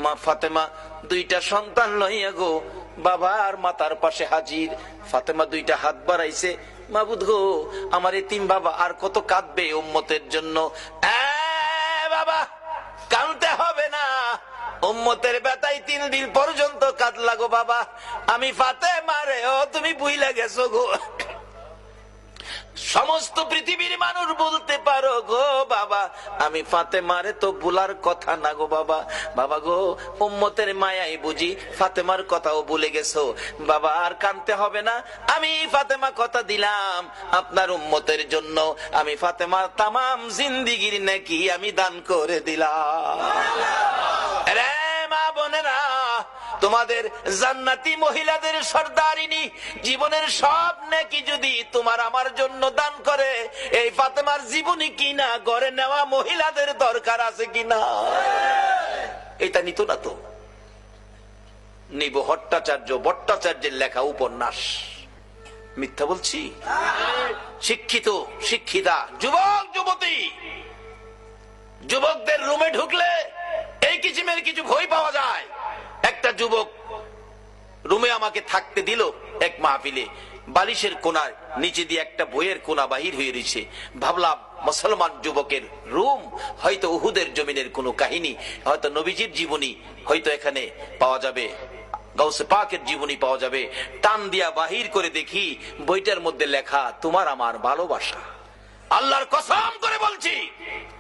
মা ফাতেমা দুইটা সন্তান লইয়া গো বাবার মাতার পাশে হাজির। ফাতেমা দুইটা হাত বাড়াইছে, মাবুদ গো আমার এতিম বাবা আর কত কাঁদবে উম্মতের জন্য। বাবা কাঁদতে হবে না, উম্মতের ব্যথায় 3 দিন পর্যন্ত কাঁদলা গো বাবা। আমি ফাতেমা রে ও তুমি বুইলা গেছো গো। সমস্ত পৃথিবীর মানুষ বলতে পারো গো বাবা, আমি ফাতেমারে তো ভুলার কথা না গো বাবা। বাবা গো উম্মতের মায়াই বুঝি ফাতেমার কথাও ভুলে গেছো বাবা, আর কাঁদতে হবে না। আমি ফাতেমা কথা দিলাম আপনার উম্মতের জন্য, আমি ফাতেমার তামাম জিন্দিগির নেকি আমি দান করে দিলাম। রে মা বোনেরা, তোমাদের জান্নাতি মহিলাদের সর্দারিনী জীবনের সব নেকি যদি তোমার আমার জন্য দান করে, এই ফাতেমার জীবনী কিনা গড়ে নেওয়া মহিলাদের দরকার আছে কিনা? এটা নিত না তো। নিব ভট্টাচার্যের লেখা উপন্যাস। মিথ্যা বলছি? শিক্ষিত শিক্ষিতা যুবক যুবতী, যুবকদের রুমে ঢুকলে এই কিসিমের কিছু ভয় পাওয়া যায়। একটা যুবক রুমে আমাকে থাকতে দিল এক মাহফিলে, বালিশের কোনার নিচে দিয়ে একটা বইয়ের কোনা বাহির হয়ে রয়েছে। ভাবলাম মুসলমান যুবকের রুম, হয়তো উহুদের জমিনের কোনো কাহিনী, হয়তো নবীজির জীবনী হয়তো এখানে পাওয়া যাবে, গাউসে পাকের জীবনী পাওয়া যাবে। টান দিয়া বাহির করে দেখি বইটার মধ্যে লেখা তোমার আমার ভালোবাসা। আল্লাহর কসম করে বলছি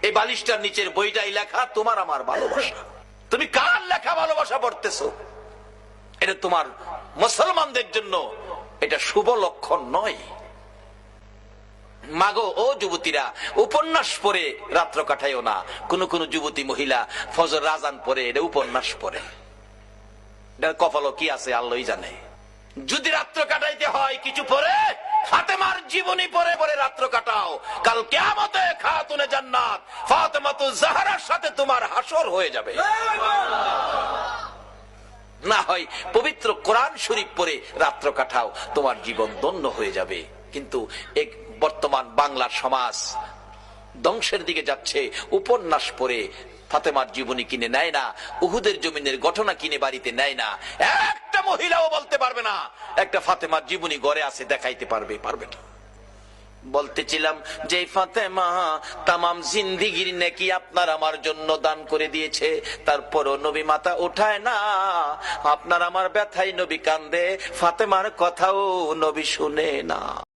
এই বালিশটার নিচের বইটাই লেখা তোমার আমার ভালোবাসা। তুমি কার লেখা ভালোবাসা পড়তেছো? এটা তোমার মুসলমানদের জন্য এটা শুভ লক্ষণ নয়। মাগো ও যুবতীরা, উপন্যাস পড়ে রাত্র কাটাইও না। কোন কোন যুবতী মহিলা ফজর আযান পড়ে এটা উপন্যাস পড়ে, এটা কপালও কি আছে আল্লাহই জানে। যদি রাত্র কাটাইতে হয় কিছু পড়ে ফাতেমার জীবনী পড়ে পড়ে রাত্র কাটাও। কাল কিয়ামতে খাতুনে জান্নাত ফাতেমাতুজ জাহরার সাথে তোমার হাসর হয়ে যাবে। না হয় পবিত্র কোরআন শরীফ পড়ে রাত্র কাটাও, তোমার জীবন ধন্য হয়ে যাবে। কিন্তু এক বর্তমান বাংলার সমাজ ধ্বংসের দিকে যাচ্ছে। উপন্যাস পড়ে ফাতেমার জীবনী কিনে নেয় না, উহুদের জমিনের ঘটনা কিনে বাড়িতে নেয় না। একটা মহিলাও বলতে পারবে না একটা ফাতেমার জীবনী ঘরে আছে, দেখাইতে পারবে না। বলতেছিলাম যে ফাতেমা তামাম জিন্দিগির নেকি আপনার আমার জন্য দান করে দিয়েছে, তারপরও নবী মাথা উঠায় না। আপনার আমার ব্যথায় নবী কান্দে, ফাতেমার কথাও নবী শুনে না।